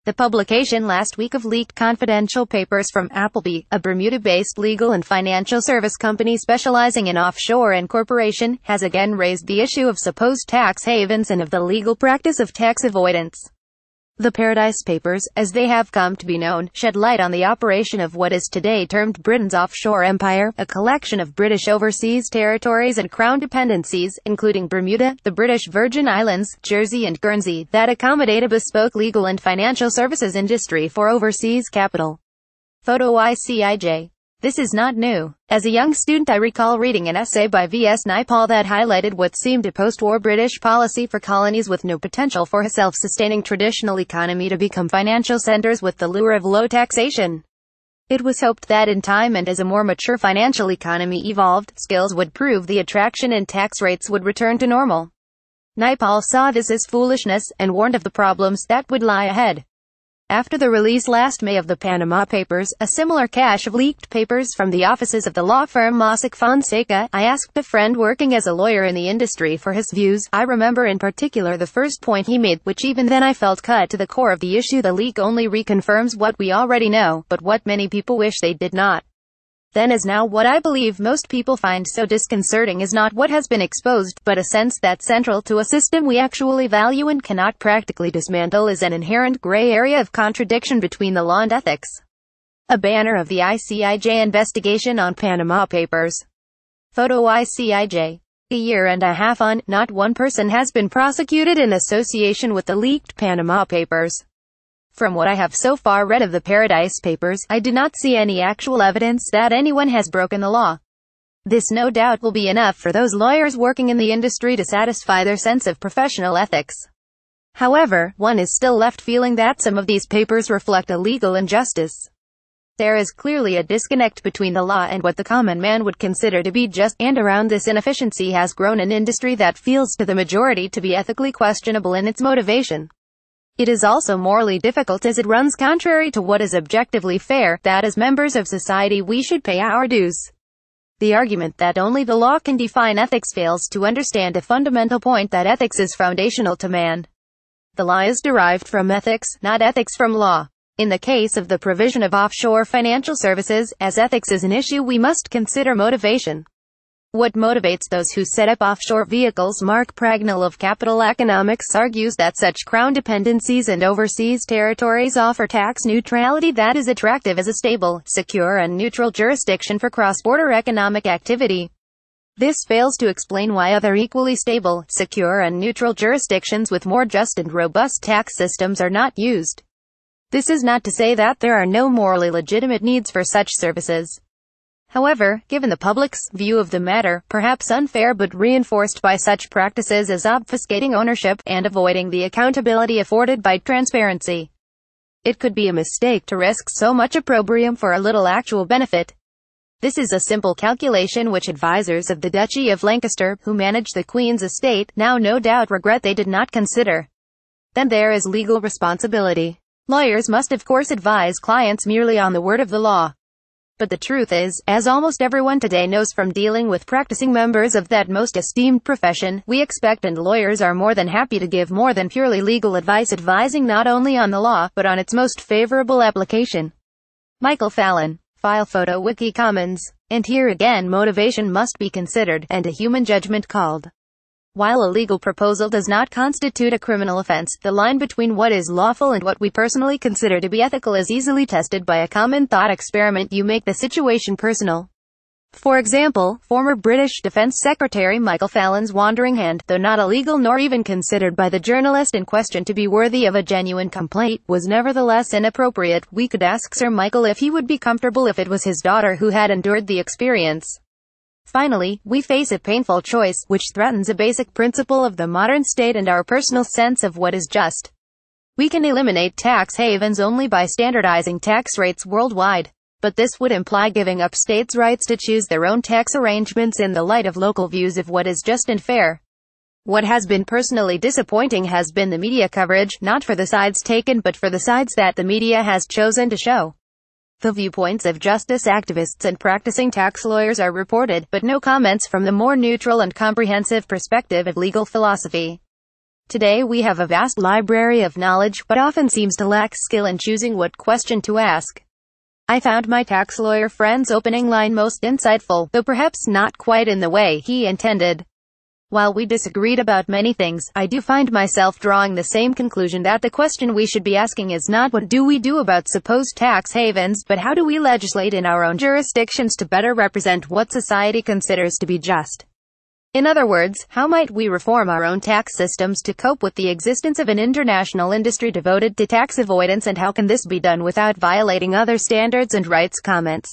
The publication last week of leaked confidential papers from Appleby, a Bermuda-based legal and financial service company specializing in offshore incorporation, has again raised the issue of supposed tax havens and of the legal practice of tax avoidance. The Paradise Papers, as they have come to be known, shed light on the operation of what is today termed Britain's offshore empire, a collection of British overseas territories and crown dependencies, including Bermuda, the British Virgin Islands, Jersey and Guernsey, that accommodate a bespoke legal and financial services industry for overseas capital. Photo ICIJ. This is not new. As a young student I recall reading an essay by V.S. Naipaul that highlighted what seemed a post-war British policy for colonies with no potential for a self-sustaining traditional economy to become financial centers with the lure of low taxation. It was hoped that in time and as a more mature financial economy evolved, skills would prove the attraction and tax rates would return to normal. Naipaul saw this as foolishness, and warned of the problems that would lie ahead. After the release last May of the Panama Papers, a similar cache of leaked papers from the offices of the law firm Mossack Fonseca, I asked a friend working as a lawyer in the industry for his views. I remember in particular the first point he made, which even then I felt cut to the core of the issue. The leak only reconfirms what we already know, but what many people wish they did not. Then as now, what I believe most people find so disconcerting is not what has been exposed, but a sense that central to a system we actually value and cannot practically dismantle is an inherent gray area of contradiction between the law and ethics. A banner of the ICIJ investigation on Panama Papers. Photo ICIJ. A year and a half on, not one person has been prosecuted in association with the leaked Panama Papers. From what I have so far read of the Paradise Papers, I do not see any actual evidence that anyone has broken the law. This no doubt will be enough for those lawyers working in the industry to satisfy their sense of professional ethics. However, one is still left feeling that some of these papers reflect a legal injustice. There is clearly a disconnect between the law and what the common man would consider to be just, and around this inefficiency has grown an industry that feels to the majority to be ethically questionable in its motivation. It is also morally difficult as it runs contrary to what is objectively fair, that as members of society we should pay our dues. The argument that only the law can define ethics fails to understand a fundamental point, that ethics is foundational to man. The law is derived from ethics, not ethics from law. In the case of the provision of offshore financial services, as ethics is an issue, we must consider motivation. What motivates those who set up offshore vehicles? Mark Pragnell of Capital Economics argues that such crown dependencies and overseas territories offer tax neutrality that is attractive as a stable, secure and neutral jurisdiction for cross-border economic activity. This fails to explain why other equally stable, secure and neutral jurisdictions with more just and robust tax systems are not used. This is not to say that there are no morally legitimate needs for such services. However, given the public's view of the matter, perhaps unfair but reinforced by such practices as obfuscating ownership, and avoiding the accountability afforded by transparency, it could be a mistake to risk so much opprobrium for a little actual benefit. This is a simple calculation which advisors of the Duchy of Lancaster, who manage the Queen's estate, now no doubt regret they did not consider. Then there is legal responsibility. Lawyers must of course advise clients merely on the word of the law. But the truth is, as almost everyone today knows from dealing with practicing members of that most esteemed profession, we expect and lawyers are more than happy to give more than purely legal advice, advising not only on the law, but on its most favorable application. Michael Fallon. File photo Wiki Commons. And here again motivation must be considered, and a human judgment called. While a legal proposal does not constitute a criminal offense, the line between what is lawful and what we personally consider to be ethical is easily tested by a common thought experiment. You make the situation personal. For example, former British Defence Secretary Michael Fallon's wandering hand, though not illegal nor even considered by the journalist in question to be worthy of a genuine complaint, was nevertheless inappropriate. We could ask Sir Michael if he would be comfortable if it was his daughter who had endured the experience. Finally, we face a painful choice, which threatens a basic principle of the modern state and our personal sense of what is just. We can eliminate tax havens only by standardizing tax rates worldwide. But this would imply giving up states' rights to choose their own tax arrangements in the light of local views of what is just and fair. What has been personally disappointing has been the media coverage, not for the sides taken but for the sides that the media has chosen to show. The viewpoints of justice activists and practicing tax lawyers are reported, but no comments from the more neutral and comprehensive perspective of legal philosophy. Today we have a vast library of knowledge, but often seems to lack skill in choosing what question to ask. I found my tax lawyer friend's opening line most insightful, though perhaps not quite in the way he intended. While we disagreed about many things, I do find myself drawing the same conclusion that the question we should be asking is not what do we do about supposed tax havens, but how do we legislate in our own jurisdictions to better represent what society considers to be just. In other words, how might we reform our own tax systems to cope with the existence of an international industry devoted to tax avoidance, and how can this be done without violating other standards and rights? Comments.